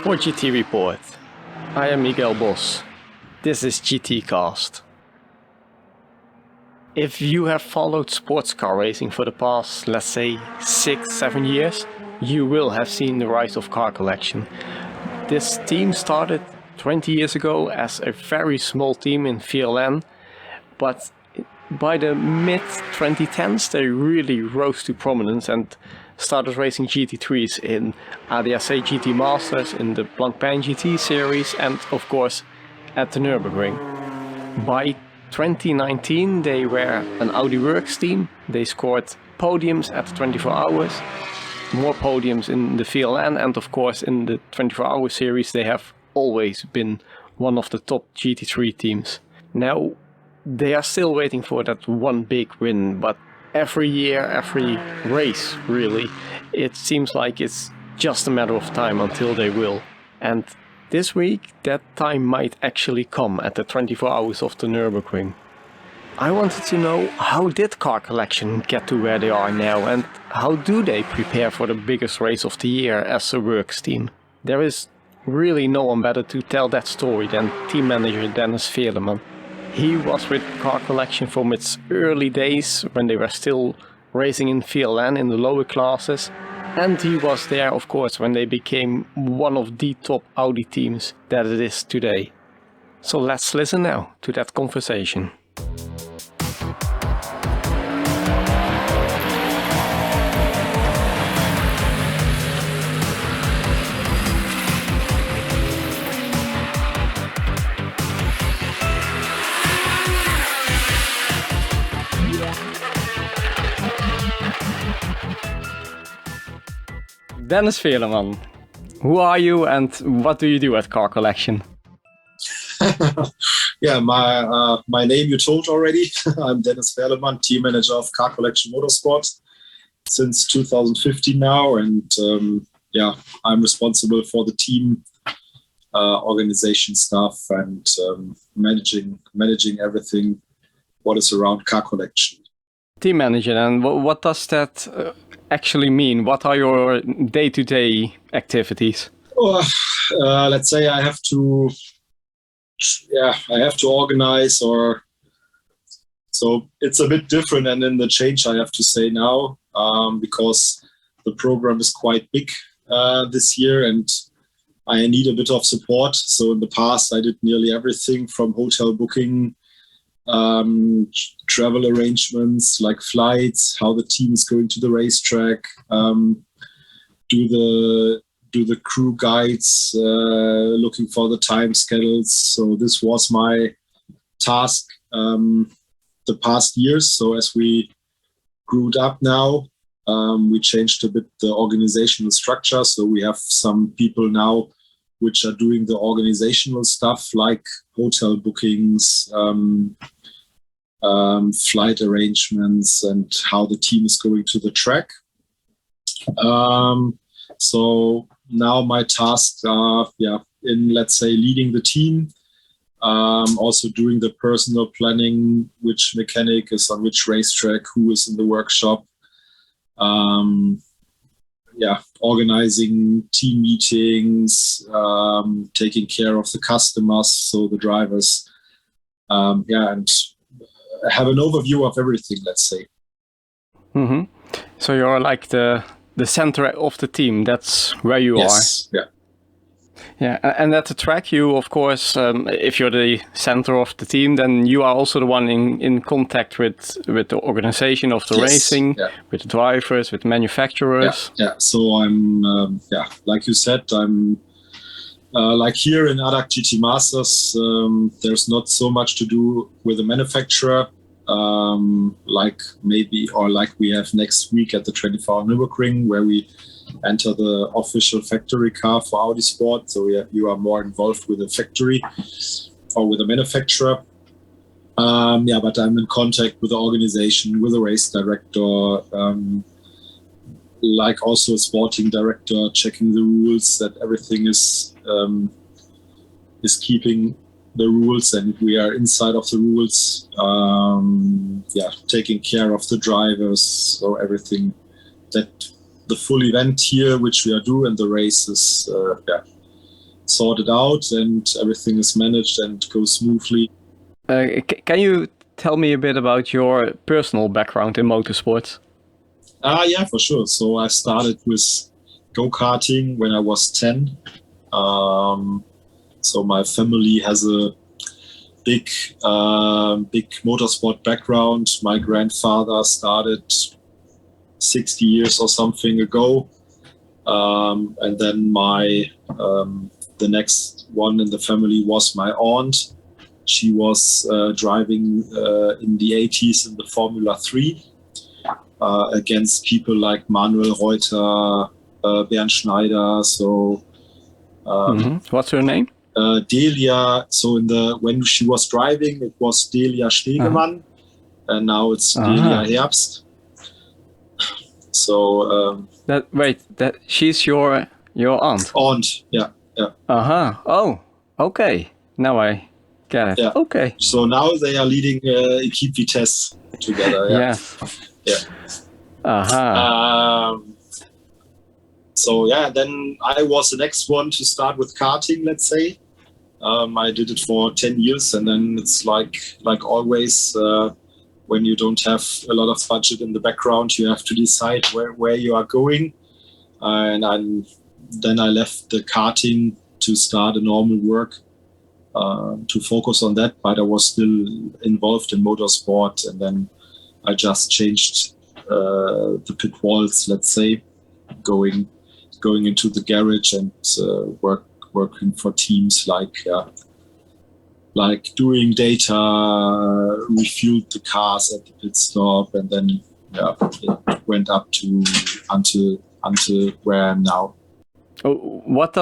For GT Report, I am Miguel Bosch. This is GT Cast. If you have followed sports car racing for the past, let's say, 6-7 years, you will have seen the rise of Car Collection. This team started 20 years ago as a very small team in VLN, but by the mid-2010s they really rose to prominence and started racing GT3s in ADAC GT Masters, in the Blancpain GT series, and of course at the Nürburgring. By 2019 they were an Audi Works team. They scored podiums at 24 hours, more podiums in the VLN, and of course in the 24-hour series they have always been one of the top GT3 teams. Now they are still waiting for that one big win, but every year, every race really, it seems like it's just a matter of time until they will. And this week that time might actually come at the 24 hours of the Nürburgring. I wanted to know, how did Car Collection get to where they are now, and how do they prepare for the biggest race of the year as a works team? There is really no one better to tell that story than team manager Denis Ferlemann. He was with Car Collection from its early days when they were still racing in VLN in the lower classes, and he was there of course when they became one of the top Audi teams that it is today. So let's listen now to that conversation. Denis Ferlemann, who are you and what do you do at Car Collection? Yeah, my name you told already. I'm Denis Ferlemann, team manager of Car Collection Motorsport since 2015 now, and I'm responsible for the team organization stuff and managing everything what is around Car Collection. Team manager, and what does that actually mean? What are your day-to-day activities? Let's say I have to organize, or so it's a bit different, and in the change I have to say now, because the program is quite big this year and I need a bit of support. So in the past I did nearly everything from hotel booking, travel arrangements like flights, how the team is going to the racetrack, do the crew guides, looking for the time schedules. So this was my task the past years. So as we grew up now, we changed a bit the organizational structure. So we have some people now which are doing the organizational stuff like hotel bookings, flight arrangements, and how the team is going to the track. So now my tasks are, in, let's say, leading the team, also doing the personal planning, which mechanic is on which racetrack, who is in the workshop, organizing team meetings, taking care of the customers, so the drivers, and have an overview of everything, let's say. Mm-hmm. So you're like the center of the team. That's where you are. Yeah, and at the track, you of course, if you're the center of the team, then you are also the one in contact with the organization of the racing, with the drivers, with the manufacturers. So I'm, like you said, I'm like here in ADAC GT Masters. There's not so much to do with the manufacturer, like we have next week at the 24-hour Nürburgring, where we enter the official factory car for Audi Sport. So you are more involved with the factory or with the manufacturer. But I'm in contact with the organization, with the race director, like also a sporting director, checking the rules, that everything is keeping the rules and we are inside of the rules. Taking care of the drivers, so everything that the full event here, which we are doing, and the races, sorted out and everything is managed and goes smoothly. Can you tell me a bit about your personal background in motorsports? Yeah, for sure. So I started with go-karting when I was 10. So my family has a big motorsport background. My grandfather started 60 years or something ago. And then the next one in the family was my aunt. She was driving in the 80s in the Formula 3 against people like Manuel Reuter, Bernd Schneider. So what's her name? Delia. So when she was driving, it was Delia Stegemann, and now it's Delia Herbst. So she's your aunt. Aunt, yeah. Oh, okay. Now I get it. Yeah. Okay. So now they are leading Equipe Vitesse together. Yeah. So yeah, then I was the next one to start with karting, let's say. I did it for 10 years, and then it's like always, when you don't have a lot of budget in the background, you have to decide where you are going. And then I left the karting to start a normal work, to focus on that, but I was still involved in motorsport, and then I just changed the pit walls, let's say, going into the garage and working for teams like doing data, refueled the cars at the pit stop, and then it went up to until where I am now. What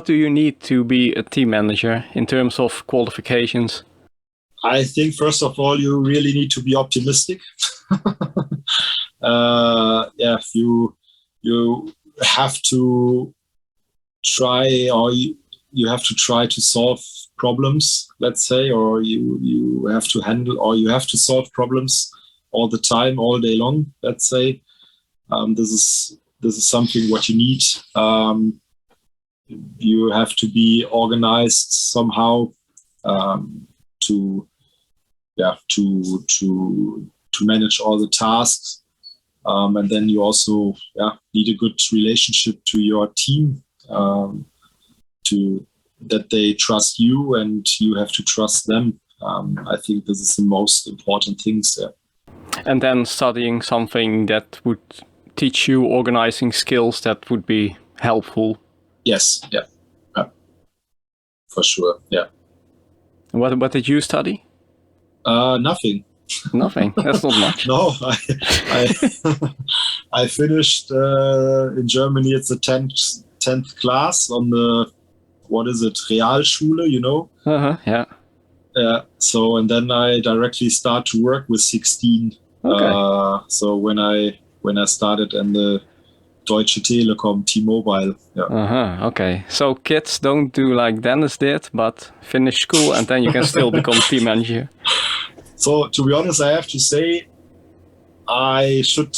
do you need to be a team manager in terms of qualifications? I think first of all you really need to be optimistic. You have to try, or you have to try to solve problems, let's say, or you have to handle, or you have to solve problems all the time, all day long, let's say. This is something what you need. You have to be organized somehow to manage all the tasks. And then you also need a good relationship to your team, that they trust you and you have to trust them. I think this is the most important things there. And then studying something that would teach you organizing skills that would be helpful. Yes, for sure, yeah. What did you study? Nothing. Nothing. That's not much. No, I finished in Germany. It's the 10th class on the, what is it, Realschule, you know? Yeah. So, and then I directly start to work with 16. Okay. So when I started in the Deutsche Telekom T-Mobile. Yeah. Okay. So kids don't do like Dennis did, but finish school and then you can still become team manager. So to be honest, I have to say, I should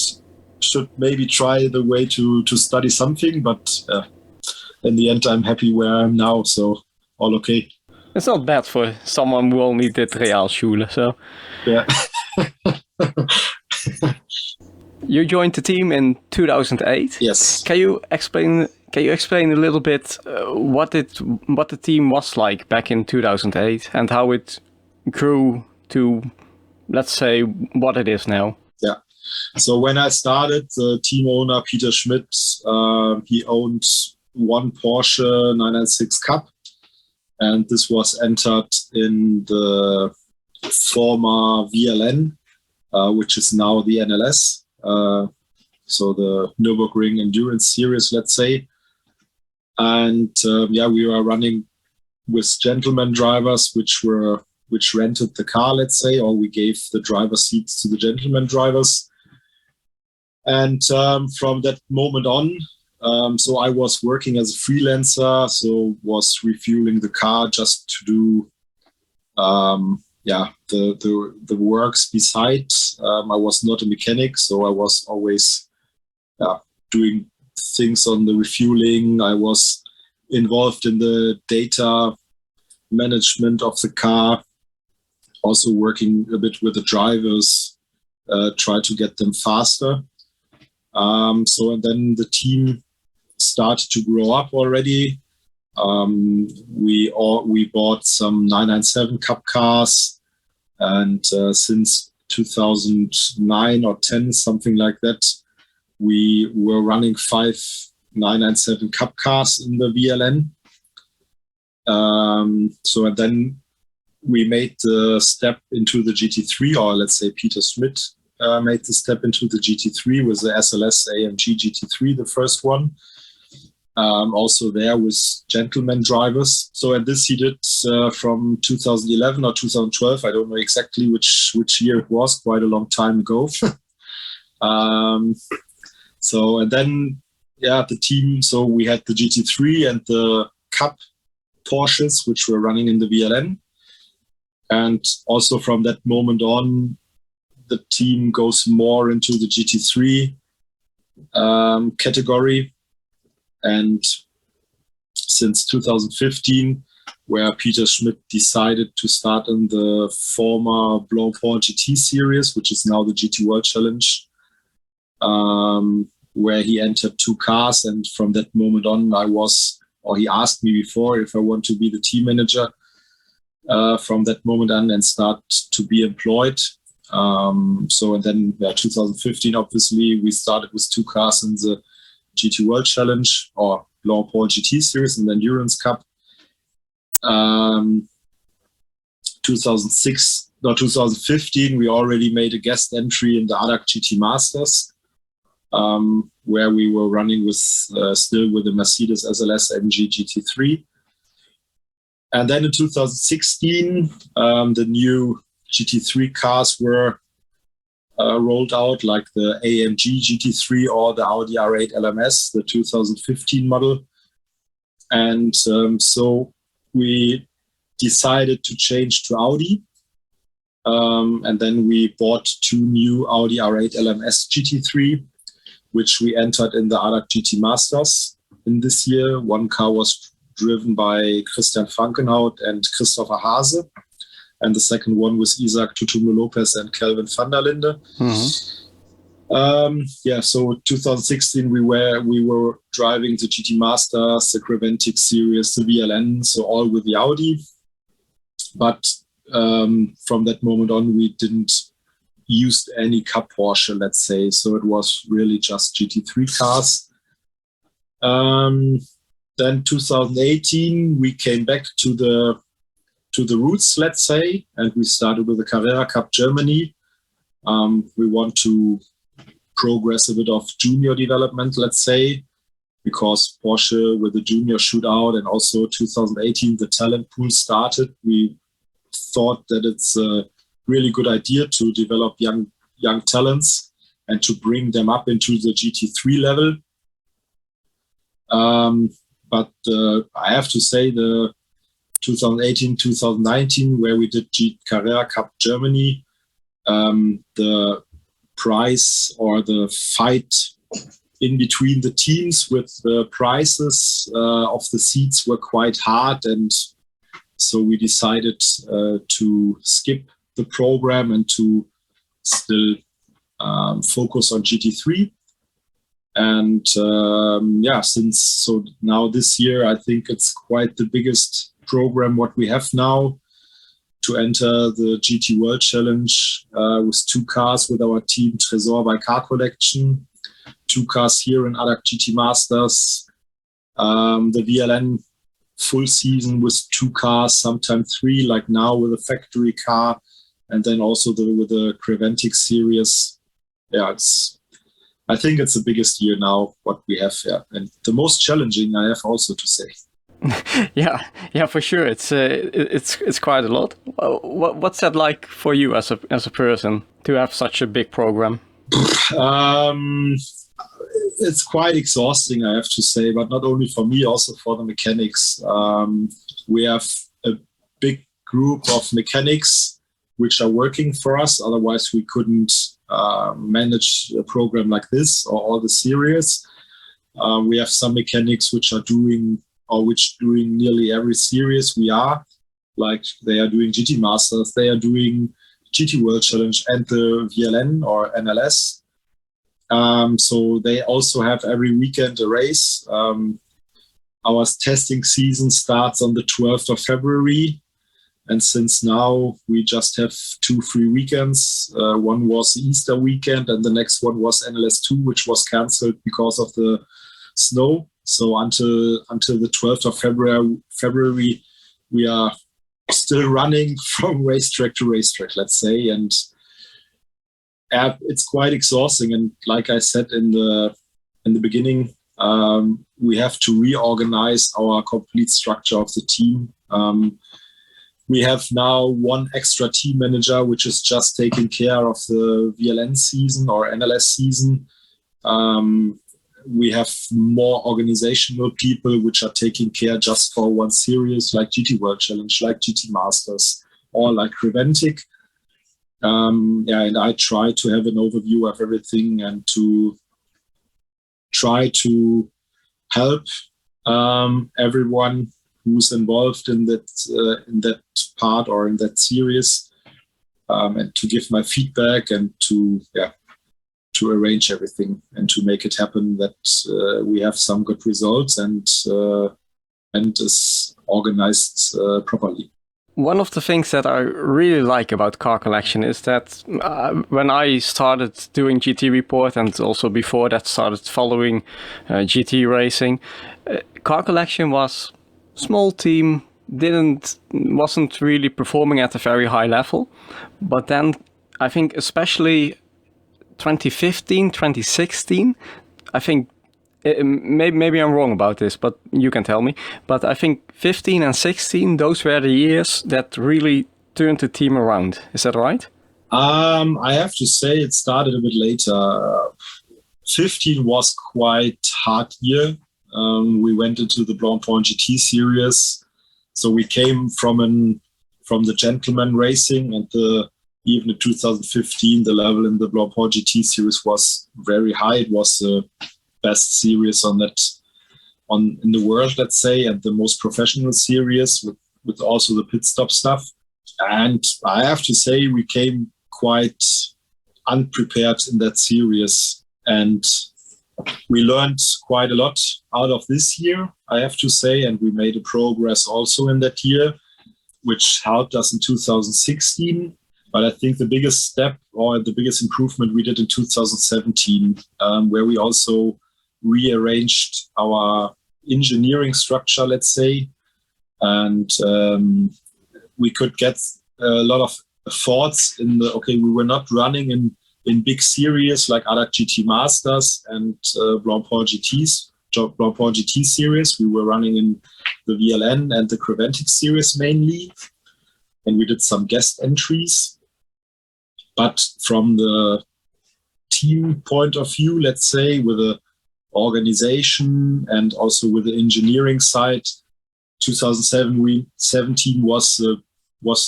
maybe try the way to study something, but in the end, I'm happy where I am now. So all okay. It's not bad for someone who only did Realschule. So yeah. You joined the team in 2008. Yes. Can you explain a little bit what the team was like back in 2008 and how it grew to, let's say, what it is now? Yeah. So when I started, the team owner Peter Schmidt, he owned one Porsche 996 Cup, and this was entered in the former VLN, which is now the NLS. So the Nürburgring Endurance Series, let's say. And we were running with gentleman drivers, which rented the car, let's say, or we gave the driver seats to the gentleman drivers. And from that moment on, so I was working as a freelancer, so was refueling the car just to do the works beside. I was not a mechanic, so I was always doing things on the refueling. I was involved in the data management of the car, also working a bit with the drivers, try to get them faster. And then the team started to grow up already. We bought some 997 Cup cars, and since 2009 or 10, something like that, we were running 5 997 Cup cars in the VLN. And then we made the step into the GT3, or let's say Peter Schmidt made the step into the GT3 with the SLS AMG GT3, the first one. Also there with gentleman drivers. So, and this he did from 2011 or 2012. I don't know exactly which year it was, quite a long time ago. And then, the team, so we had the GT3 and the Cup Porsches, which were running in the VLN. And also from that moment on, the team goes more into the GT3 category. And since 2015, where Peter Schmidt decided to start in the former Blancpain GT series, which is now the GT World Challenge, where he entered 2 cars. And from that moment on, he asked me before if I want to be the team manager from that moment on and start to be employed. And then 2015, obviously, we started with 2 cars in the GT World Challenge or Blancpain GT Series and the Endurance Cup. 2015, we already made a guest entry in the Attew GT Masters, where we were running with still with the Mercedes SLS AMG GT3. And then in 2016, the new GT3 cars were rolled out, like the AMG GT3 or the Audi R8 LMS, the 2015 model. And so we decided to change to Audi. And then we bought 2 new Audi R8 LMS GT3, which we entered in the Attew GT Masters in this year. One car was driven by Christian Frankenhout and Christopher Hase. And the second one was Isaac Tutumo Lopez and Kelvin van der Linde. So 2016 we were driving the GT Masters, the Creventic series, the VLN, so all with the Audi. But from that moment on, we didn't use any Cup Porsche, let's say. So it was really just GT3 cars. Then 2018 we came back to the roots, let's say, and we started with the Carrera Cup Germany. We want to progress a bit of junior development, let's say, because Porsche with the junior shootout and also 2018 the talent pool started. We thought that it's a really good idea to develop young talents and to bring them up into the GT3 level. But I have to say the 2018-2019, where we did Carrera Cup Germany, the prize or the fight in between the teams with the prizes of the seats were quite hard, and so we decided to skip the program and to still focus on GT3. And so now this year, I think it's quite the biggest program what we have now to enter the GT World Challenge with 2 cars with our team Tresor by Car Collection, 2 cars here in Attew GT Masters, the VLN full season with 2 cars, sometimes 3, like now with a factory car, and then also with the Creventic series. I think it's the biggest year now what we have here, and the most challenging, I have also to say. yeah, for sure. It's quite a lot. What's that like for you as a person to have such a big program? It's quite exhausting, I have to say, but not only for me, also for the mechanics. We have a big group of mechanics which are working for us. Otherwise, we couldn't manage a program like this or all the series. We have some mechanics which are doing or which doing nearly every series we are. Like they are doing GT Masters, they are doing GT World Challenge and the VLN or NLS. So they also have every weekend a race. Our testing season starts on the 12th of February. And since now we just have 2 free weekends. One was Easter weekend and the next one was NLS2, which was cancelled because of the snow. So until the 12th of February, we are still running from racetrack to racetrack, let's say. And it's quite exhausting. And like I said in the beginning, we have to reorganize our complete structure of the team. We have now one extra team manager, which is just taking care of the VLN season or NLS season. We have more organizational people which are taking care just for one series, like GT World Challenge, like GT Masters, or like Creventic. And I try to have an overview of everything and to try to help everyone who's involved in that part or in that series, and to give my feedback and to arrange everything and to make it happen that we have some good results and is organized properly. One of the things that I really like about Car Collection is that when I started doing GT Report and also before that started following GT racing, Car Collection was small team, wasn't really performing at a very high level. But then I think especially 2015, 2016, I think maybe I'm wrong about this, but you can tell me. But I think 15 and 16, those were the years that really turned the team around. Is that right? I have to say it started a bit later. 15 was quite hard year. We went into the Blancpain GT series. So we came from the gentleman racing, and even in 2015, the level in the Blancpain GT series was very high. It was the best series in the world, let's say, and the most professional series with also the pit stop stuff. And I have to say we came quite unprepared in that series, and we learned quite a lot out of this year, I have to say, and we made a progress also in that year, which helped us in 2016. But I think the biggest step or the biggest improvement we did in 2017, where we also rearranged our engineering structure, let's say, and we could get a lot of thoughts we were not running in big series like other GT Masters and Blancpain GT series. We were running in the VLN and the Creventic series mainly, and we did some guest entries. But from the team point of view, let's say, with the organization and also with the engineering side, 2017 was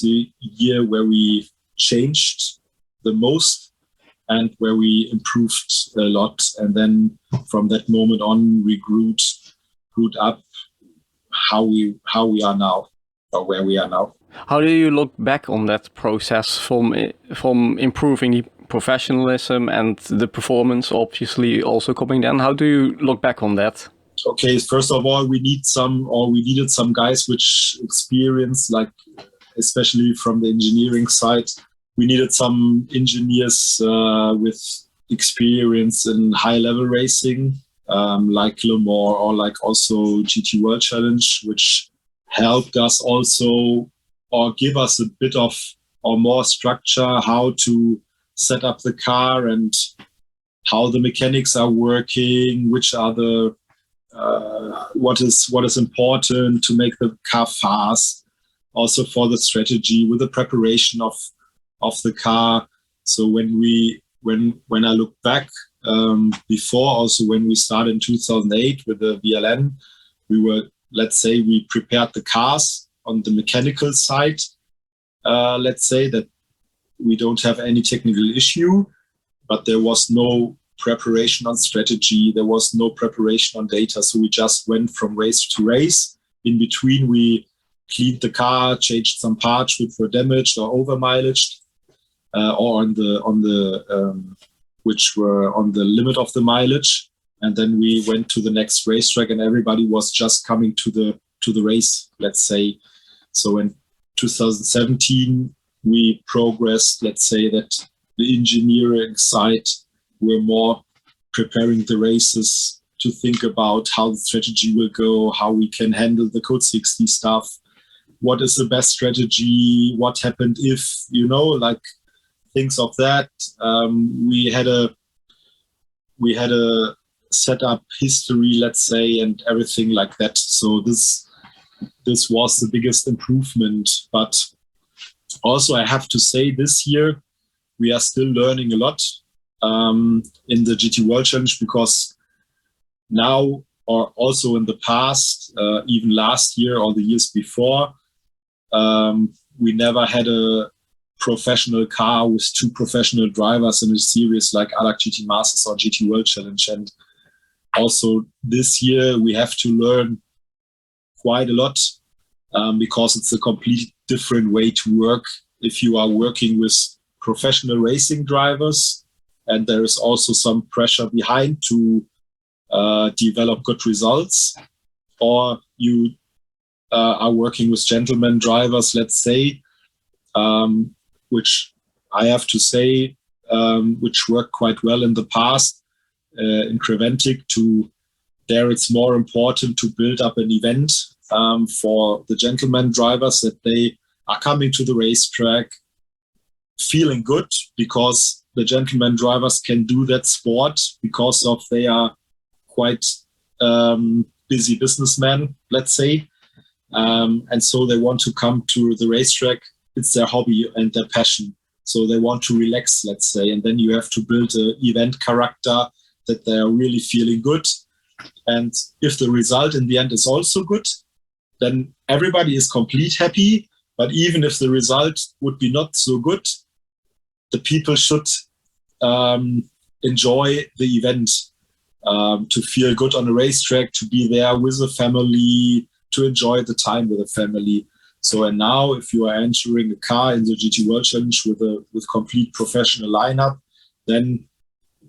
the year where we changed the most and where we improved a lot. And then from that moment on, we grew up how we are now, or where we are now. How do you look back on that process from improving the professionalism and the performance, obviously also coming down? How do you look back on that? Okay, first of all, we needed some guys which experience, like especially from the engineering side. We needed some engineers with experience in high-level racing, like Le Mans or like also GT World Challenge, which helped us also or give us a bit of or more structure how to set up the car and how the mechanics are working, which are the what is important to make the car fast, also for the strategy with the preparation of the car. So when I look back before, also when we started in 2008 with the VLN, we prepared the cars on the mechanical side. Let's say that we don't have any technical issue, but there was no preparation on strategy. There was no preparation on data. So we just went from race to race. In between, we cleaned the car, changed some parts which were damaged or over mileaged, or which were on the limit of the mileage. And then we went to the next racetrack, and everybody was just coming to the race, let's say. So in 2017, we progressed, let's say, that the engineering side were more preparing the races to think about how the strategy will go, how we can handle the Code 60 stuff, what is the best strategy, what happened if, like things of that. We had a setup history, let's say, and everything like that. So this was the biggest improvement. But also I have to say this year we are still learning a lot in the GT World Challenge, because now, or also in the past, even last year or the years before, we never had a professional car with 2 professional drivers in a series like ADAC GT Masters or GT World Challenge. And also this year we have to learn quite a lot, because it's a completely different way to work if you are working with professional racing drivers, and there is also some pressure behind to develop good results, or you are working with gentleman drivers, let's say, which I have to say, which worked quite well in the past in Creventic. There it's more important to build up an event for the gentleman drivers, that they are coming to the racetrack feeling good, because the gentleman drivers can do that sport because of they are quite busy businessmen, let's say. And so they want to come to the racetrack. It's their hobby and their passion. So they want to relax, let's say. And then you have to build an event character that they are really feeling good. And if the result in the end is also good, then everybody is complete happy. But even if the result would be not so good, the people should enjoy the event, to feel good on the racetrack, to be there with the family, to enjoy the time with the family. So, and now if you are entering a car in the GT World Challenge with complete professional lineup, then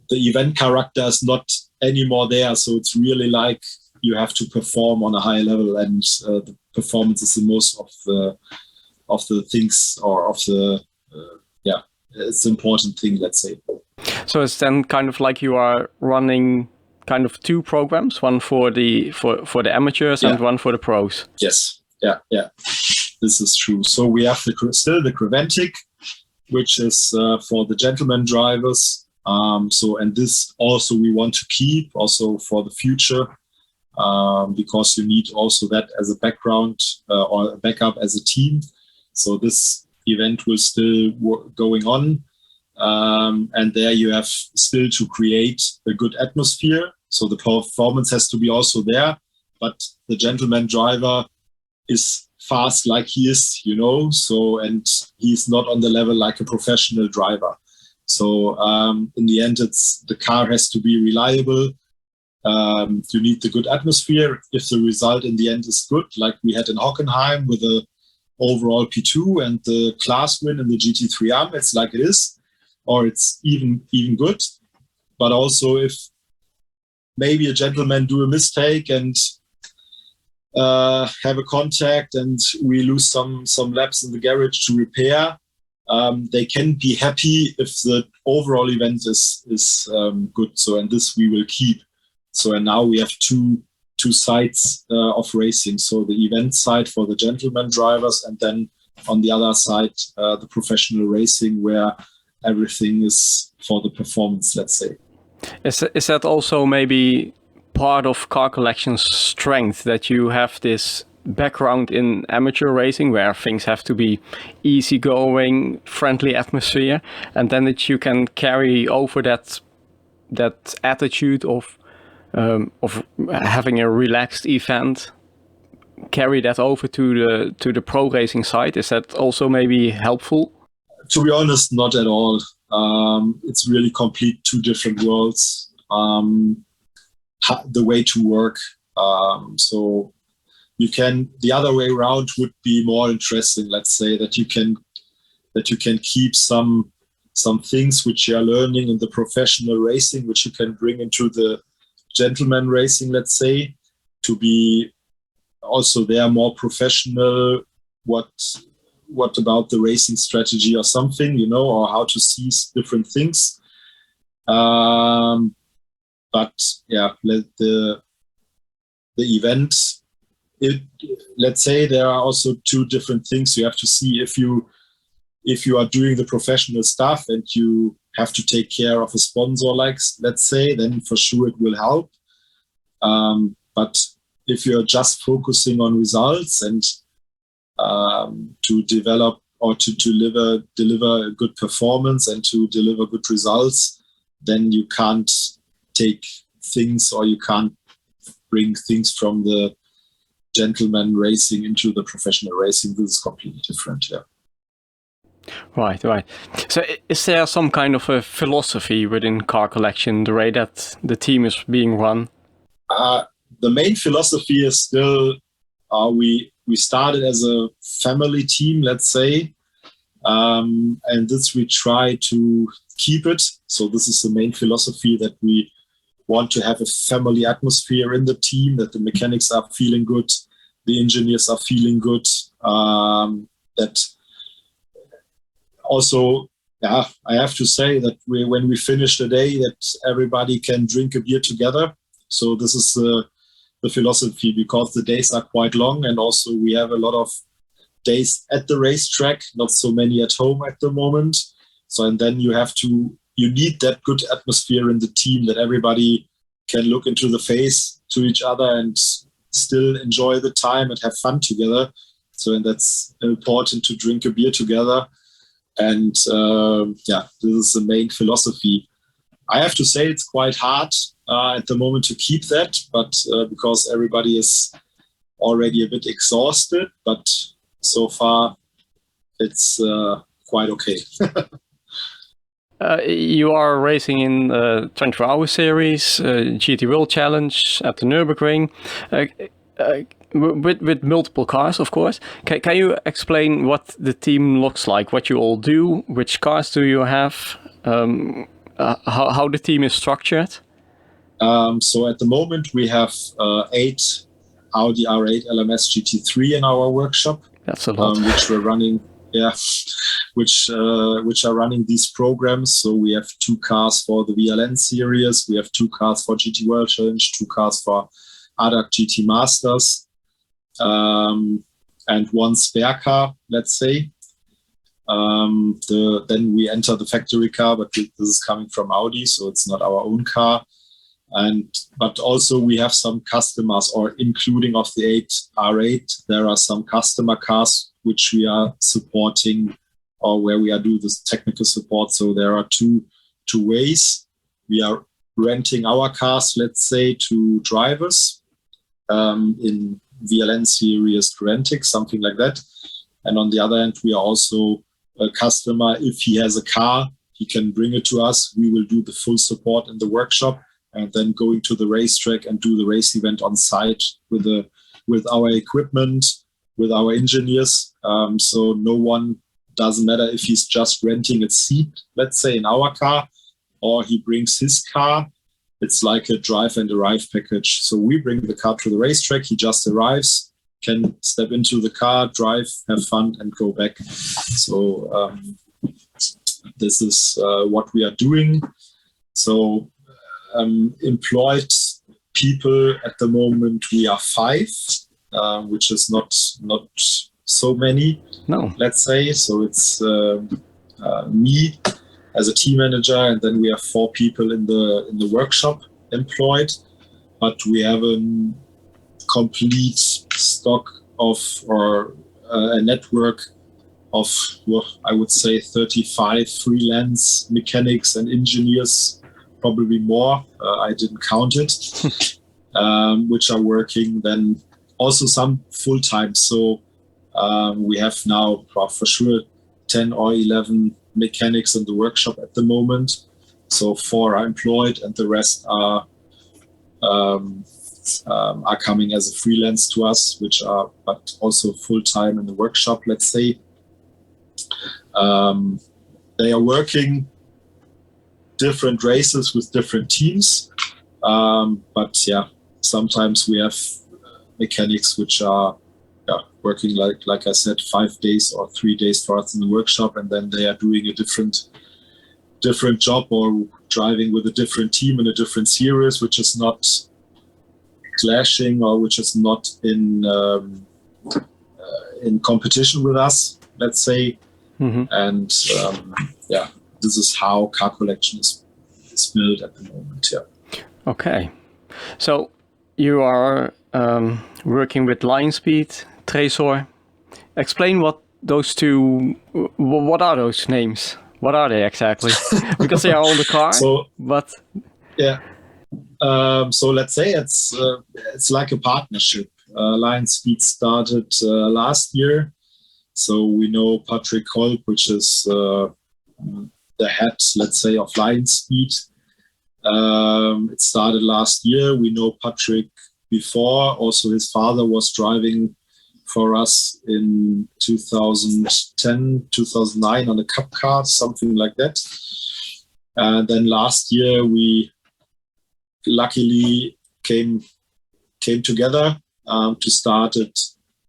the event character is not anymore there. So it's really like you have to perform on a high level, and the performance is the most of the things, or of the it's the important thing, let's say. So it's then kind of like you are running kind of 2 programs, one for the amateurs and one for the pros. Yes, yeah, this is true. So we have still the Creventic, which is for the gentleman drivers. And this also we want to keep also for the future, because you need also that as a background or a backup as a team. So this event will still going on, and there you have still to create a good atmosphere. So the performance has to be also there, but the gentleman driver is fast like he is, so, and he's not on the level like a professional driver. So in the end, the car has to be reliable. You need the good atmosphere. If the result in the end is good, like we had in Hockenheim with the overall P2 and the class win in the GT3 Am, it's like it is, or it's even good. But also if maybe a gentleman do a mistake and have a contact and we lose some laps in the garage to repair, they can be happy if the overall event is good. So, and this we will keep. So, and now we have two sides of racing. So the event side for the gentleman drivers, and then on the other side, the professional racing, where everything is for the performance, let's say. Is that also maybe part of Car Collection's strength, that you have this background in amateur racing where things have to be easygoing, friendly atmosphere, and then that you can carry over that attitude of having a relaxed event, carry that over to the pro racing side? Is that also maybe helpful? To be honest, not at all. It's really complete two different worlds. The way to work. So the other way around would be more interesting. Let's say that you can keep some things which you are learning in the professional racing, which you can bring into the gentleman racing, let's say, to be also there more professional. What about the racing strategy or something, or how to seize different things. But yeah, the event, let's say there are also two different things. You have to see if you are doing the professional stuff and you have to take care of a sponsor, like, let's say, then for sure it will help. But if you're just focusing on results and to develop or to deliver a good performance and to deliver good results, then you can't take things, or you can't bring things from the gentleman racing into the professional racing. This is completely different. Yeah. Right. So is there some kind of a philosophy within Car Collection, the way that the team is being run? The main philosophy is still we started as a family team, let's say, and this we try to keep it. So this is the main philosophy, that we want to have a family atmosphere in the team, that the mechanics are feeling good, the engineers are feeling good, that also, yeah, I have to say that when we finish the day, that everybody can drink a beer together. So this is the philosophy, because the days are quite long, and also we have a lot of days at the racetrack, not so many at home at the moment. So, and then you need that good atmosphere in the team, that everybody can look into the face to each other and still enjoy the time and have fun together. So, and that's important, to drink a beer together. And this is the main philosophy. I have to say it's quite hard at the moment to keep that, but because everybody is already a bit exhausted, but so far it's quite okay. You are racing in the 24-hour series, GT World Challenge at the Nürburgring, with multiple cars, of course. Can you explain what the team looks like, what you all do, which cars do you have, how the team is structured? So at the moment we have 8 Audi R8 LMS GT3 in our workshop. That's a lot. Which we're running. Yeah, which are running these programs. So we have 2 cars for the VLN series, we have 2 cars for GT World Challenge, 2 cars for ADAC GT Masters, and 1 spare car, let's say. Then we enter the factory car, but this is coming from Audi, so it's not our own car. But also we have some customers, or including of the 8 R8, there are some customer cars which we are supporting, or where we are doing this technical support. So there are two ways. We are renting our cars, let's say, to drivers in VLN series renting, something like that. And on the other hand, we are also a customer. If he has a car, he can bring it to us. We will do the full support in the workshop, and then going to the racetrack and do the race event on site with our equipment, with our engineers. So no one, doesn't matter if he's just renting a seat, let's say, in our car, or he brings his car. It's like a drive and arrive package. So we bring the car to the racetrack, he just arrives, can step into the car, drive, have fun, and go back. So this is what we are doing. So employed people at the moment, we are 5, which is not so many. No, let's say. So it's me as a team manager, and then we have 4 people in the workshop employed. But we have a complete stock of, or a network of, well, I would say 35 freelance mechanics and engineers, probably more. I didn't count it, which are working. Then also some full time. So we have now for sure 10 or 11 mechanics in the workshop at the moment. So 4 are employed, and the rest are coming as a freelance to us, which are but also full time in the workshop. Let's say they are working different races with different teams, but yeah, sometimes we have mechanics which are working like I said 5 days or 3 days for us in the workshop, and then they are doing a different job or driving with a different team in a different series, which is not clashing or which is not in competition with us, let's say. And this is how Car Collection is built at the moment. Yeah. Okay, so you are working with Lion Speed, Tresor. Explain what those two. What are those names? What are they exactly? Because they are on the car. But yeah. So let's say it's like a partnership. Lion Speed started last year. So we know Patrick Kolb, which is the head, let's say, of Lion Speed. It started last year. We know Patrick before. Also, his father was driving for us in 2010, 2009 on a cup car, something like that. And then last year we luckily came together to start at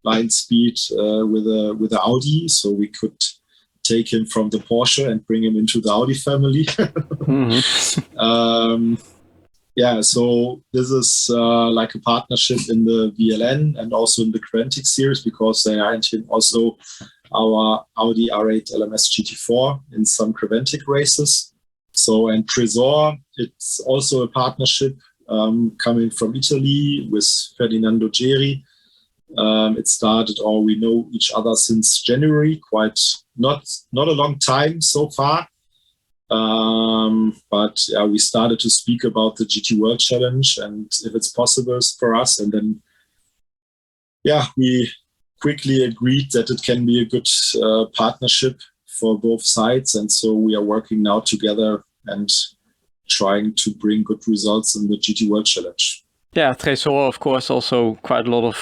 Lion Speed with a Audi, so we could take him from the Porsche and bring him into the Audi family. So this is like a partnership in the VLN and also in the Quantic series, because they are entering also our Audi R8 LMS GT4 in some Quantic races. So, and Tresor, it's also a partnership coming from Italy with Ferdinando Geri. It started, or we know each other since January, quite not a long time so far. But we started to speak about the GT World Challenge and if it's possible for us. And then, we quickly agreed that it can be a good partnership for both sides. And so we are working now together and trying to bring good results in the GT World Challenge. Yeah, Tresor, of course, also quite a lot of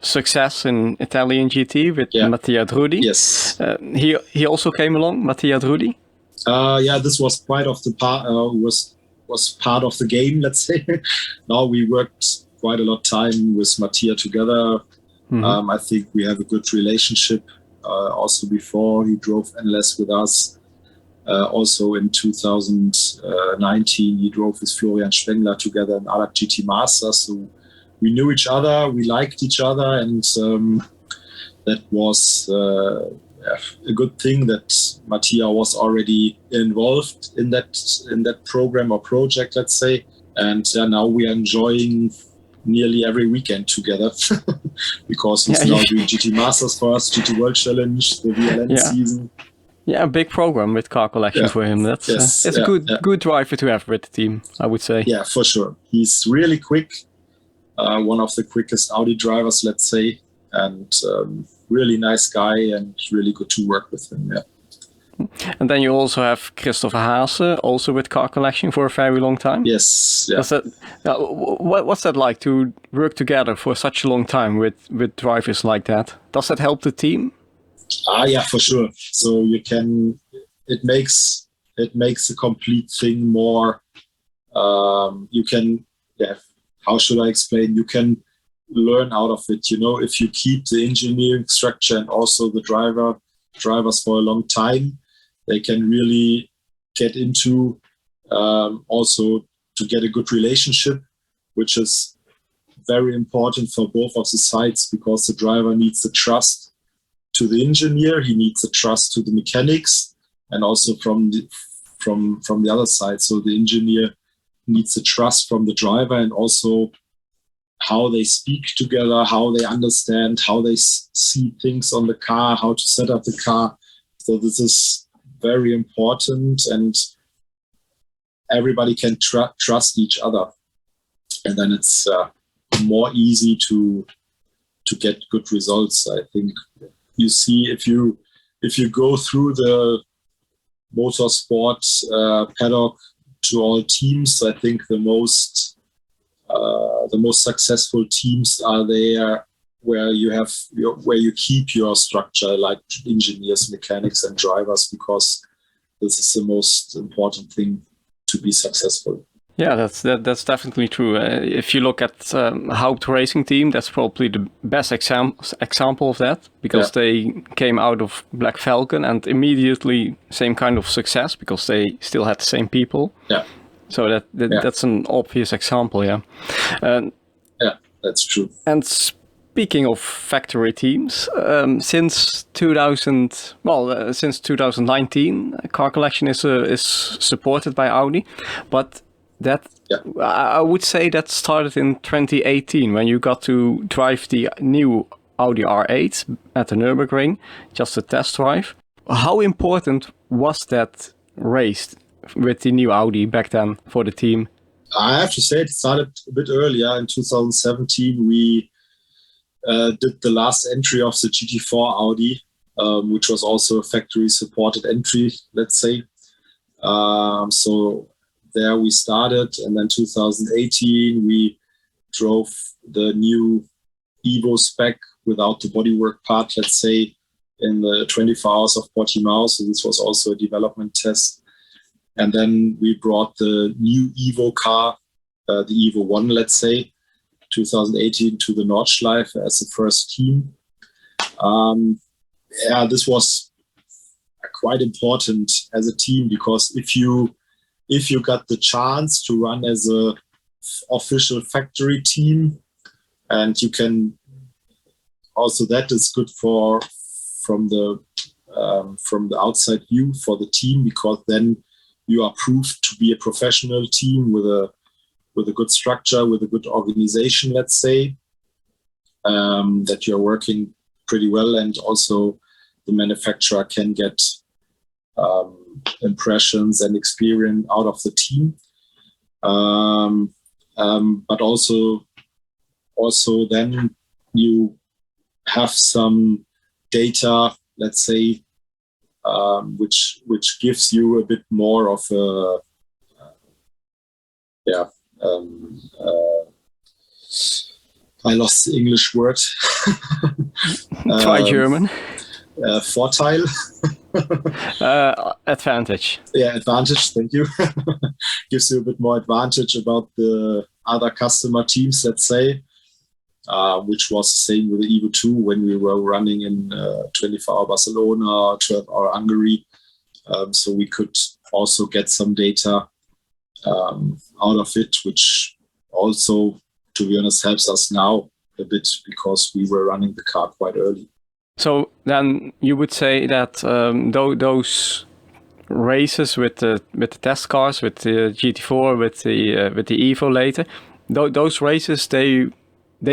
success in Italian GT with Mattia Drudi. Yes. He also came along, Mattia Drudi. This was quite of the part. Was part of the game, let's say. Now we worked quite a lot of time with Mattia together. I think we have a good relationship. Also before he drove NLS with us. Also in 2019, he drove with Florian Spengler together in Alak GT Masters. So we knew each other, we liked each other, and that was a good thing that Mattia was already involved in that program or project, let's say. And now we are enjoying nearly every weekend together because he's now doing GT Masters for us, GT World Challenge, the VLN season. Yeah, a big program with Car Collection for him. That's a good driver to have with the team, I would say. Yeah, for sure. He's really quick, one of the quickest Audi drivers, let's say, and really nice guy and really good to work with him. Yeah. And then you also have Christopher Haase, also with Car Collection for a very long time. Yes. Yeah. What's that like to work together for such a long time with drivers like that? Does that help the team? Yeah, for sure. So it makes the complete thing more. You can, how should I explain? You can learn out of it. If you keep the engineering structure and also the drivers for a long time, they can really get into also to get a good relationship, which is very important for both of the sides, because the driver needs the trust to the engineer, he needs the trust to the mechanics, and also from the other side. So the engineer needs the trust from the driver, and also how they speak together, how they understand, how they see things on the car, how to set up the car. So this is very important, and everybody can trust each other, and then it's more easy to get good results. I think you see if you go through motorsport paddock to all teams. I think the most successful teams are there where you keep your structure, like engineers, mechanics, and drivers, because this is the most important thing to be successful. Yeah, that's definitely true. If you look at Haupt Racing Team, that's probably the best example of that, because they came out of Black Falcon and immediately same kind of success because they still had the same people. Yeah. So that's an obvious example. Yeah. Yeah, that's true. And speaking of factory teams, since 2019, Car Collection is supported by Audi, but I would say that started in 2018 when you got to drive the new Audi R8 at the Nürburgring, just a test drive. How important was that race with the new Audi back then for the team? I have to say it started a bit earlier. In 2017, we did the last entry of the GT4 Audi, which was also a factory-supported entry, let's say. So there we started, and then 2018 we drove the new Evo spec without the bodywork part, let's say, in the 24 hours of Portimao. So this was also a development test. And then we brought the new Evo car, the Evo 1, let's say, 2018 to the Nordschleife as the first team. This was quite important as a team, because if you got the chance to run as a official factory team, and you can also, that is good from the outside view for the team, because then you are proved to be a professional team with a good structure, with a good organization, let's say, that you're working pretty well, and also the manufacturer can get impressions and experience out of the team. But also then you have some data, let's say, which gives you a bit more of a I lost the English word. Try German. Vorteil. Advantage. Yeah, advantage. Thank you. Gives you a bit more advantage about the other customer teams, let's say, which was the same with the Evo 2 when we were running in 24-hour Barcelona, 12-hour Hungary. So we could also get some data out of it, which also, to be honest, helps us now a bit, because we were running the car quite early. So then you would say that those races with the test cars, with the GT4, with the Evo later, those races they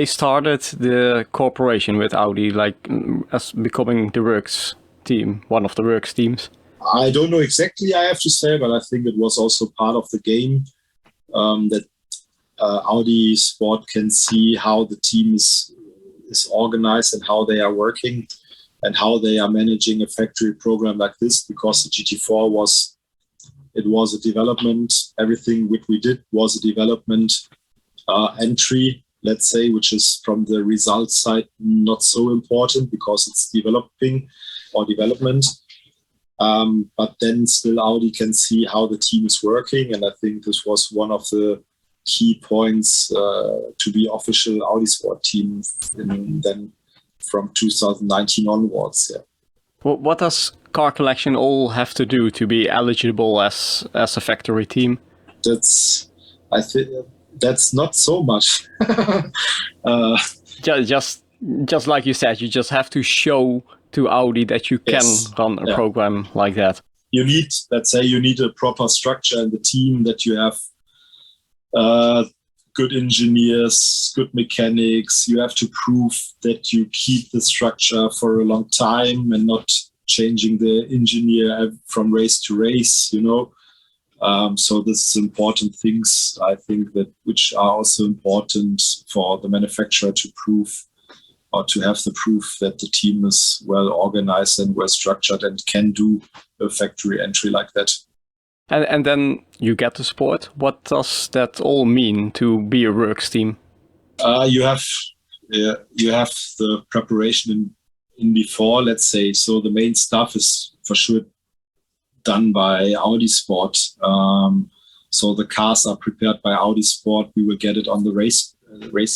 started the cooperation with Audi, like as becoming the Works team, one of the Works teams. I don't know exactly, I have to say, but I think it was also part of the game that Audi Sport can see how the team is organized and how they are working and how they are managing a factory program like this, because the GT4 was a development. Everything which we did was a development entry, let's say, which is from the result side not so important because it's developing or development. But then still Audi can see how the team is working, and I think this was one of the key points to be official Audi Sport team then from 2019 onwards. Yeah. What does Car Collection all have to do to be eligible as a factory team? I think that's not so much. Just like you said, you just have to show to Audi that you can run a program like that. You need a proper structure in the team, that you have good engineers, good mechanics. You have to prove that you keep the structure for a long time and not changing the engineer from race to race, So this is important things, I think, that which are also important for the manufacturer to prove or to have the proof that the team is well organized and well structured and can do a factory entry like that. And then you get the sport. What does that all mean to be a works team? You have the preparation in before, let's say. So the main stuff is for sure done by Audi Sport. So the cars are prepared by Audi Sport. We will get it on the race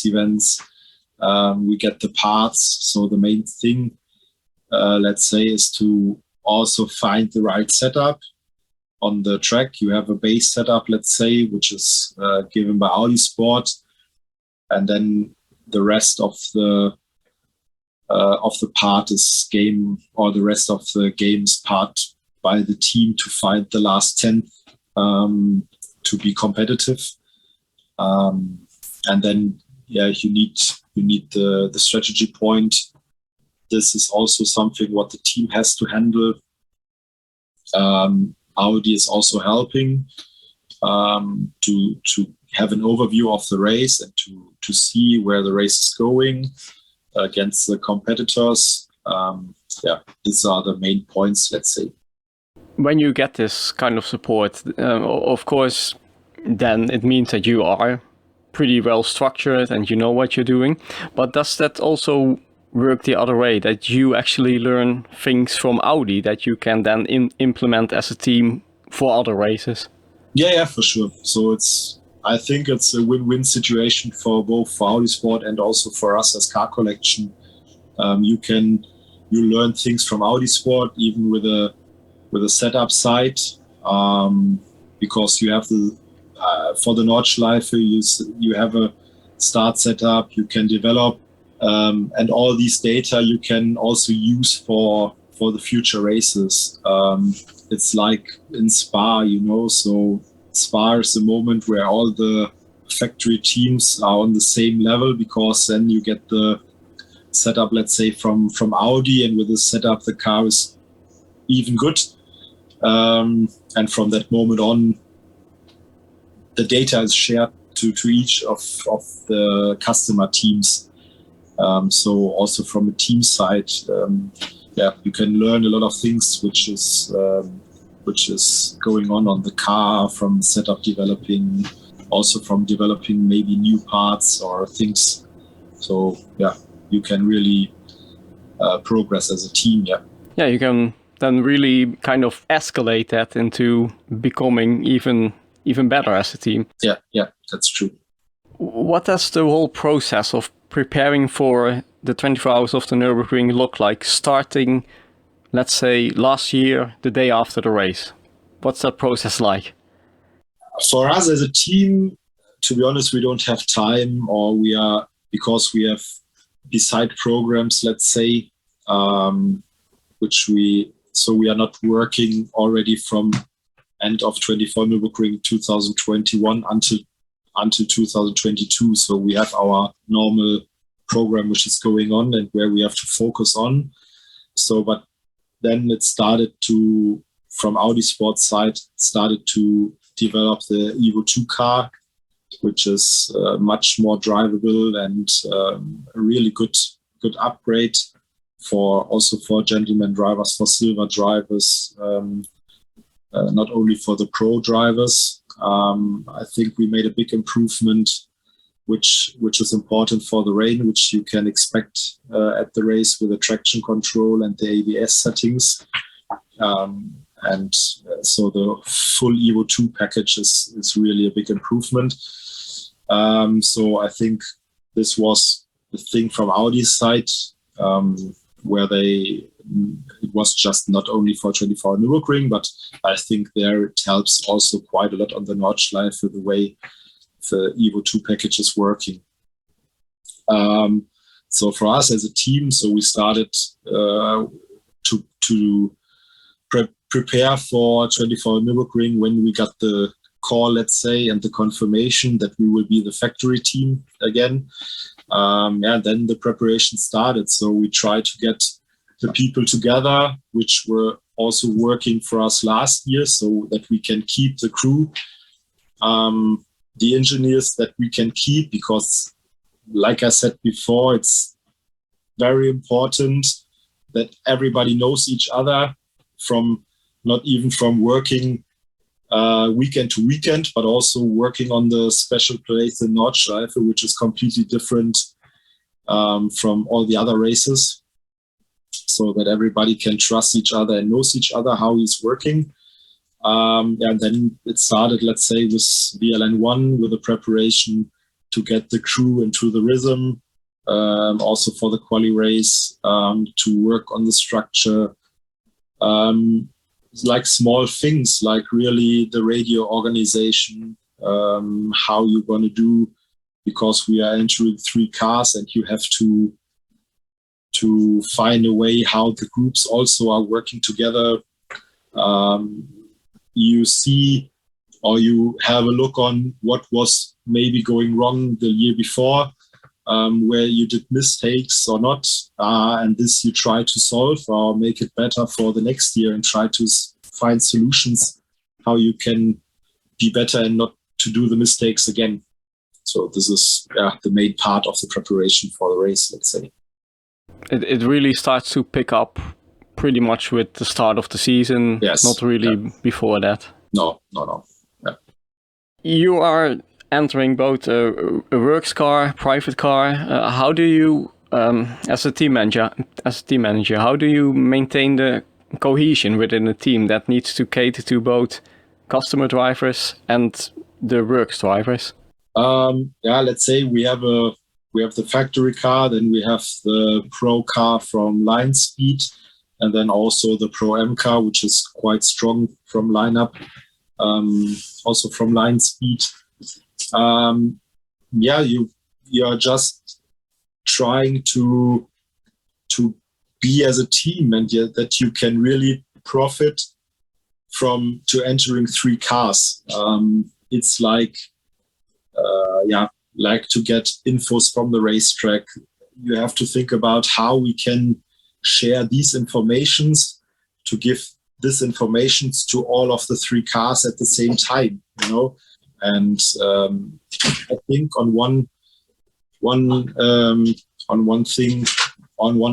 events. We get the parts. So the main thing, let's say, is to also find the right setup on the track. You have a base setup, let's say, which is given by Audi Sport, and then the rest of the part is game, or the rest of the game's part by the team to find the last 10th to be competitive. And then, you need the strategy point. This is also something what the team has to handle. Audi is also helping to have an overview of the race and to see where the race is going against the competitors. These are the main points, let's say. When you get this kind of support, of course, then it means that you are pretty well structured and you know what you're doing. But does that also work the other way, that you actually learn things from Audi that you can then implement as a team for other races? Yeah, for sure. So I think it's a win-win situation for both Audi Sport and also for us as Car Collection. You learn things from Audi Sport, even with a setup side, because you have for the Nordschleife, you have a start setup you can develop, and all these data you can also use for the future races. It's like in Spa, so Spa is the moment where all the factory teams are on the same level, because then you get the setup, let's say, from Audi, and with the setup the car is even good. And from that moment on, the data is shared to each of the customer teams. So also from a team side, you can learn a lot of things which is going on the car, from setup developing, also from developing maybe new parts or things. So you can really progress as a team. Yeah, you can then really kind of escalate that into becoming even better as a team. Yeah, that's true. What does the whole process of preparing for the 24 hours of the Nürburgring look like, starting, let's say, last year, the day after the race? What's that process like? For us as a team, to be honest, we don't have time, because we have beside programs, let's say, so we are not working already from end of 24 Nürburgring 2021 until 2022. So we have our normal program which is going on and where we have to focus on. So, but then it started from Audi Sports side, started to develop the Evo 2 car, which is much more drivable and a really good upgrade also for gentleman drivers, for silver drivers, not only for the pro drivers. I think we made a big improvement, which is important for the rain, which you can expect at the race with the traction control and the ABS settings. So the full Evo 2 package is really a big improvement. So I think this was the thing from Audi's side, where it was just not only for 24 Nürburgring, but I think there it helps also quite a lot on the Nordschleife the way the Evo 2 package is working. So for us as a team, so we started to prepare for 24 Nürburgring when we got the call, let's say, and the confirmation that we will be the factory team again. Then the preparation started. So we tried to get the people together, which were also working for us last year, so that we can keep the crew, the engineers that we can keep, because like I said before, very important that everybody knows each other, from not even from working weekend to weekend, but also working on the special place in Nordschleife, which is completely different from all the other races, so that everybody can trust each other and knows each other, how he's working. And then it started, let's say, with VLN1, with the preparation to get the crew into the rhythm, also for the quali race, to work on the structure, like small things, like really the radio organization, how you're going to do, because we are entering 3 cars and you have to find a way how the groups also are working together. You see, or you have a look on what was maybe going wrong the year before, where you did mistakes or not, and this you try to solve or make it better for the next year, and try to find solutions how you can be better and not to do the mistakes again. So this is the main part of the preparation for the race, let's say. It really starts to pick up pretty much with the start of the season, yes. Not really before that. No. Yeah. You are entering both a works car, private car. How do you, as a team manager, how do you maintain the cohesion within a team that needs to cater to both customer drivers and the works drivers? Let's say we have the factory car, then we have the pro car from Line Speed, and then also the Pro M car, which is quite strong from lineup, also from Line Speed. You are just trying to be as a team, and that you can really profit from to entering 3 cars. It's like to get infos from the racetrack. You have to think about how we can share these informations to give this information to all of the 3 cars at the same time, And I think on one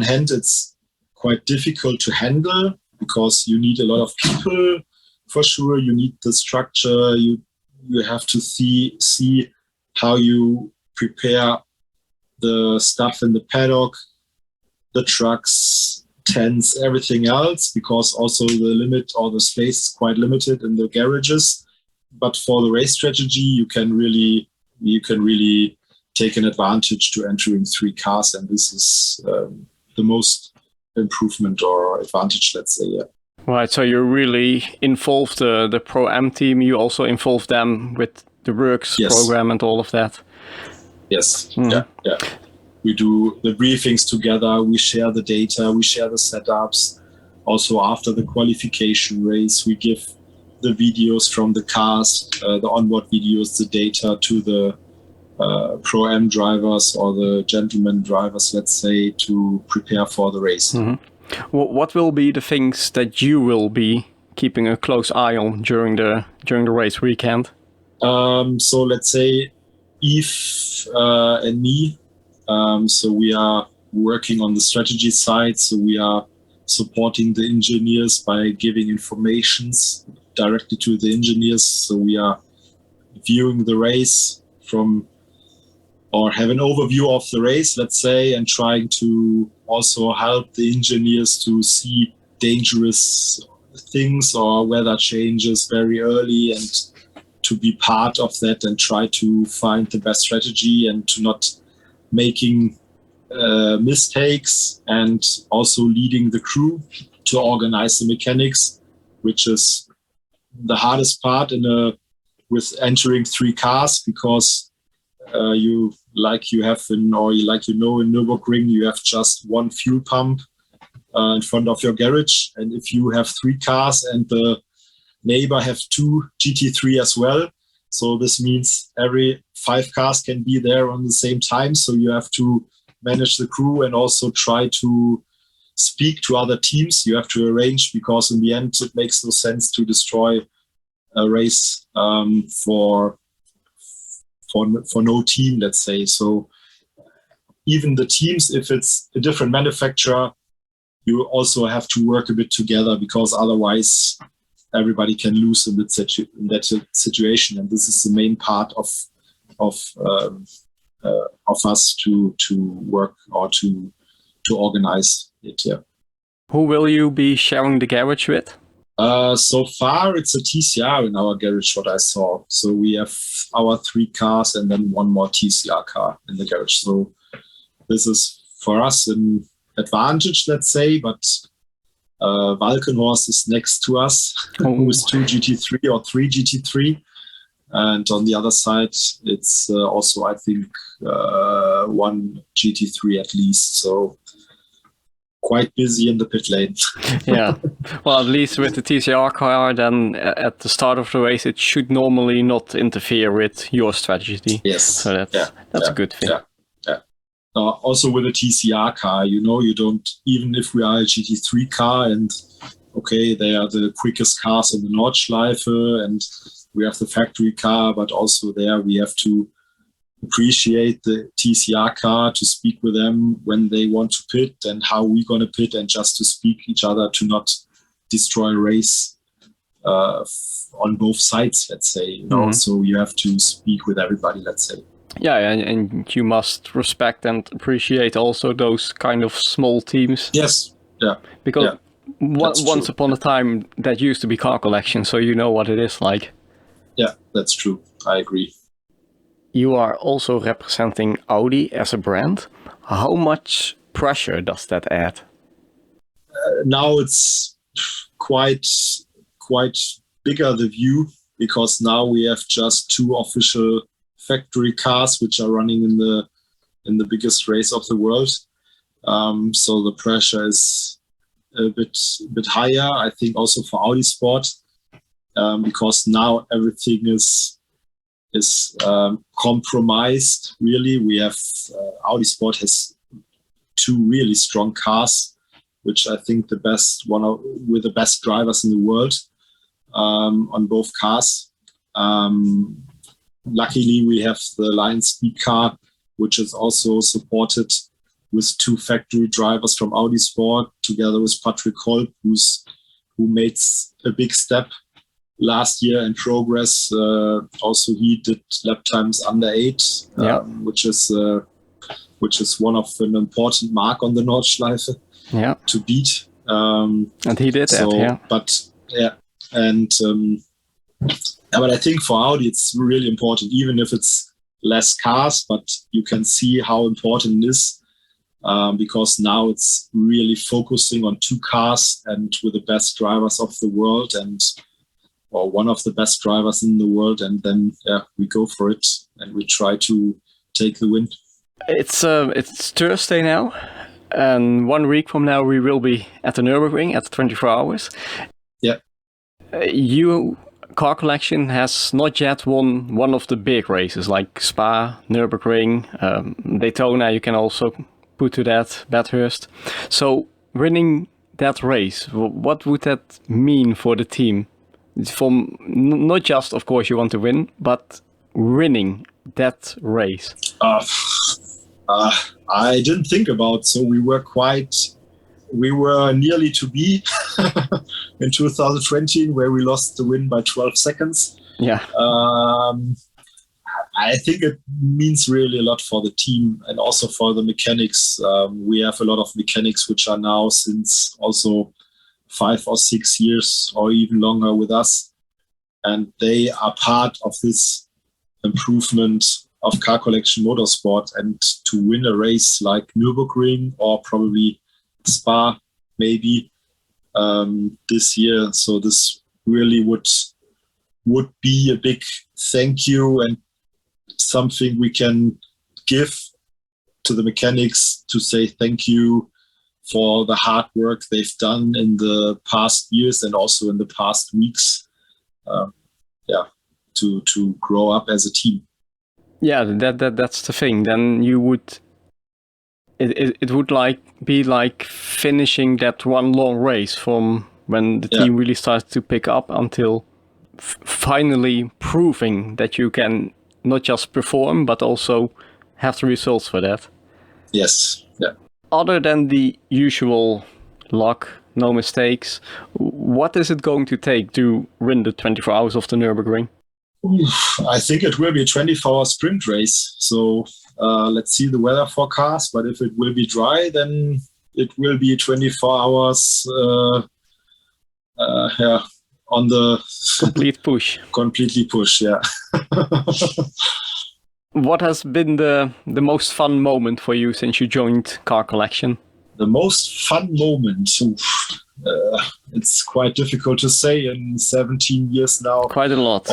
hand, it's quite difficult to handle, because you need a lot of people. For sure, you need the structure. You have to see how you prepare the stuff in the paddock, the trucks, tents, everything else, because also the limit or the space is quite limited in the garages. But for the race strategy, you can really take an advantage to entering 3 cars, and this is the most improvement or advantage, let's say. Yeah. Right, so you really involved the Pro M team. You also involve them with the works program and all of that. Yes. Yeah. We do the briefings together. We share the data. We share the setups. Also, after the qualification race, we give the videos from the cars, the onboard videos, the data to the Pro M drivers or the gentleman drivers, let's say, to prepare for the race. Mm-hmm. What will be the things that you will be keeping a close eye on during the race weekend? So let's say Yves and me. So we are working on the strategy side. So we are supporting the engineers by giving informations directly to the engineers. So we are viewing the race or have an overview of the race, let's say, and trying to also help the engineers to see dangerous things or weather changes very early, and to be part of that and try to find the best strategy and to not making mistakes, and also leading the crew to organize the mechanics, which is the hardest part with entering 3 cars, because in Nürburgring, you have just one fuel pump in front of your garage, and if you have 3 cars and the neighbor have 2 GT3 as well, so this means every 5 cars can be there on the same time. So you have to manage the crew and also try to speak to other teams. You have to arrange, because in the end it makes no sense to destroy a race for no team, let's say. So even the teams, if it's a different manufacturer, you also have to work a bit together, because otherwise everybody can lose in that situation. And this is the main part of us to work or to organize it. Yeah. Who will you be sharing the garage with? So far, it's a TCR in our garage, what I saw. So we have our 3 cars and then 1 more TCR car in the garage. So this is for us an advantage, let's say, but Valkenhorst is next to us with 2 GT3 or 3 GT3. And on the other side, it's also, I think, 1 GT3 at least. So quite busy in the pit lane. Yeah. Well, at least with the TCR car, then at the start of the race, it should normally not interfere with your strategy. Yes. So that's a good thing. Yeah. Also with a TCR car, you don't, even if we are a GT3 car and okay, they are the quickest cars in the Nordschleife and we have the factory car, but also there we have to appreciate the TCR car, to speak with them when they want to pit and how we're going to pit, and just to speak each other to not destroy a race on both sides, let's say. So you have to speak with everybody, let's say. Yeah, and you must respect and appreciate also those kind of small teams. Yes, yeah. Because once upon a time that used to be Car Collection, so you know what it is like. Yeah, that's true. I agree. You are also representing Audi as a brand. How much pressure does that add? Now it's quite bigger, the view, because now we have just 2 official factory cars which are running in the biggest race of the world. So the pressure is a bit higher, I think, also for Audi Sport, because now everything is compromised. Really, we have Audi Sport has 2 really strong cars, which I think with the best drivers in the world on both cars. Luckily, we have the Lion Speed car, which is also supported with 2 factory drivers from Audi Sport, together with Patrick Kolb, who made a big step last year in progress. Also, he did lap times under 8, which is one of an important mark on the Nordschleife to beat. And he did that, yeah. But I think for Audi it's really important, even if it's less cars, but you can see how important it is, because now it's really focusing on 2 cars and with the best drivers of the world, or one of the best drivers in the world, and then we go for it and we try to take the win. It's Thursday now, and 1 week from now we will be at the Nürburgring at 24 hours. Yeah. Car Collection has not yet won one of the big races like Spa, Nürburgring, Daytona. You can also put to that, Bathurst. So winning that race, what would that mean for the team? From not just, of course, you want to win, but winning that race. I didn't think about. So we were nearly to be in 2020, where we lost the win by 12 seconds. Yeah. I think it means really a lot for the team and also for the mechanics. We have a lot of mechanics which are now since also 5 or 6 years or even longer with us, and they are part of this improvement of Car Collection Motorsport. And to win a race like Nürburgring or probably Spa maybe this year, so this really would be a big thank you and something we can give to the mechanics to say thank you for the hard work they've done in the past years and also in the past weeks, to grow up as a team. Yeah, that's the thing. Then you would, it would be like finishing that one long race from when the team really starts to pick up until finally proving that you can not just perform but also have the results for that. Yes. Yeah. Other than the usual luck, no mistakes, what is it going to take to win the 24 hours of the Nürburgring? I think it will be a 24-hour sprint race. So let's see the weather forecast. But if it will be dry, then it will be 24 hours on the complete push. Completely push, yeah. What has been the most fun moment for you since you joined Car Collection? The most fun moment? It's quite difficult to say in 17 years now. Quite a lot.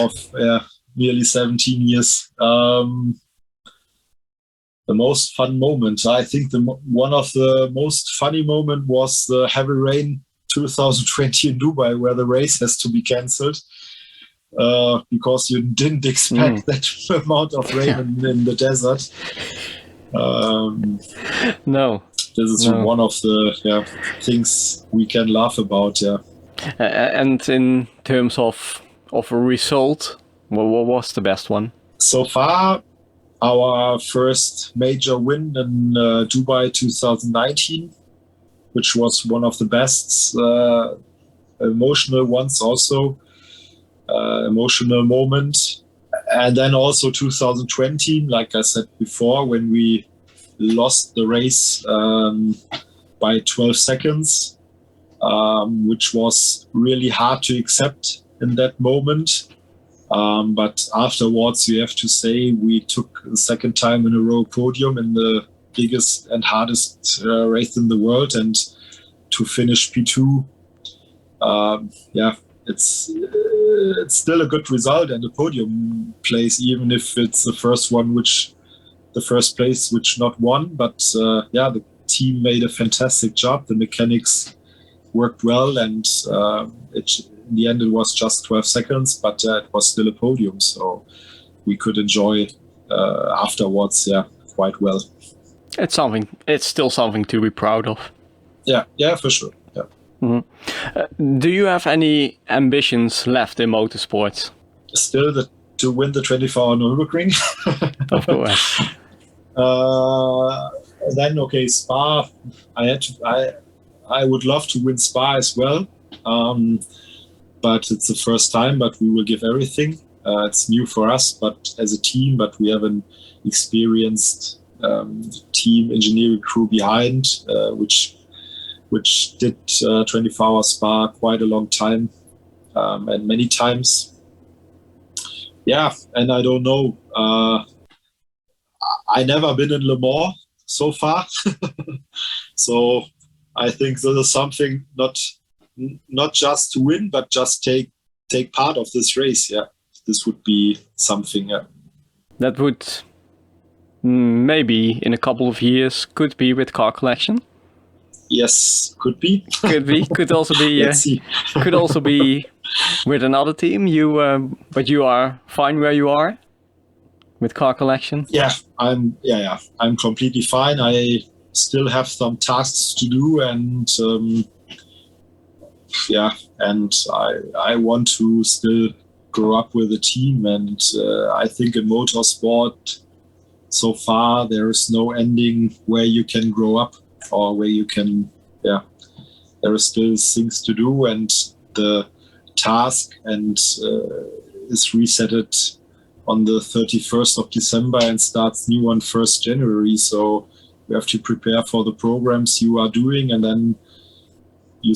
Nearly 17 years. The most fun moment, I think one of the most funny moment was the heavy rain 2020 in Dubai, where the race has to be cancelled because you didn't expect that amount of rain in the desert. No. This is one of the things we can laugh about. Yeah. And in terms of a result, what was the best one? So far, our first major win in Dubai 2019, which was one of the best emotional ones also, emotional moment. And then also 2020, like I said before, when we lost the race by 12 seconds, which was really hard to accept in that moment. But afterwards, you have to say we took the second time in a row podium in the biggest and hardest race in the world, and to finish P2, it's still a good result and a podium place, even if it's the first place which not won. But the team made a fantastic job. The mechanics worked well, and in the end it was just 12 seconds, but it was still a podium, so we could enjoy afterwards quite well. It's still something to be proud of. Yeah, for sure. Yeah. Mm-hmm. Do you have any ambitions left in motorsports? Still to win the 24-hour Nürburgring. Of course. Then Spa. I would love to win Spa as well, but it's the first time. But we will give everything. It's new for us, but as a team. But we have an experienced team engineering crew behind, which did 24-hour Spa quite a long time, and many times. Yeah, and I don't know. I never been in Le Mans so far, so I think this is something not just to win, but just take part of this race. Yeah, this would be something. That would maybe in a couple of years could be with Car Collection. Yes, could be. Could also be. Let's see. Could also be with another team. But you are fine where you are with Car Collection. Yeah, I'm completely fine. I still have some tasks to do, and and I want to still grow up with the team. And I think in motorsport, so far there is no ending where you can grow up, or where you can, there are still things to do, and the task is resetted on the 31st of December and starts new on 1st January. So you have to prepare for the programs you are doing, and then you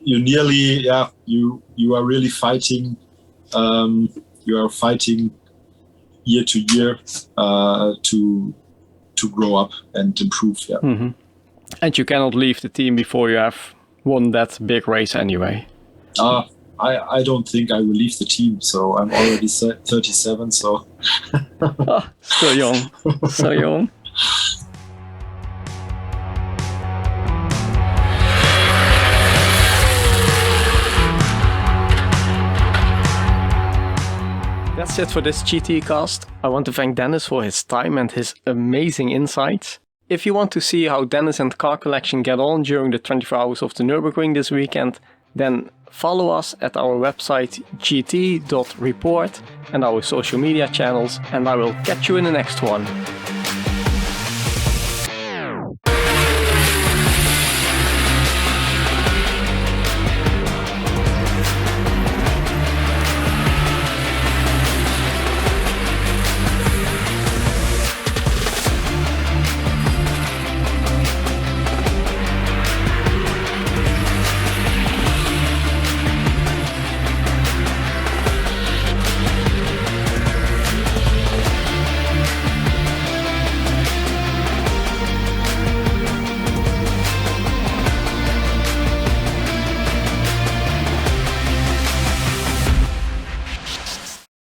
nearly, you are really fighting. You are fighting year to year to grow up and improve. Yeah. Mm-hmm. And you cannot leave the team before you have won that big race anyway. I don't think I will leave the team, so I'm already 37, so... Still young, so young. That's it for this GT cast. I want to thank Dennis for his time and his amazing insights. If you want to see how Dennis and Car Collection get on during the 24 hours of the Nürburgring this weekend, then follow us at our website gt.report and our social media channels, and I will catch you in the next one.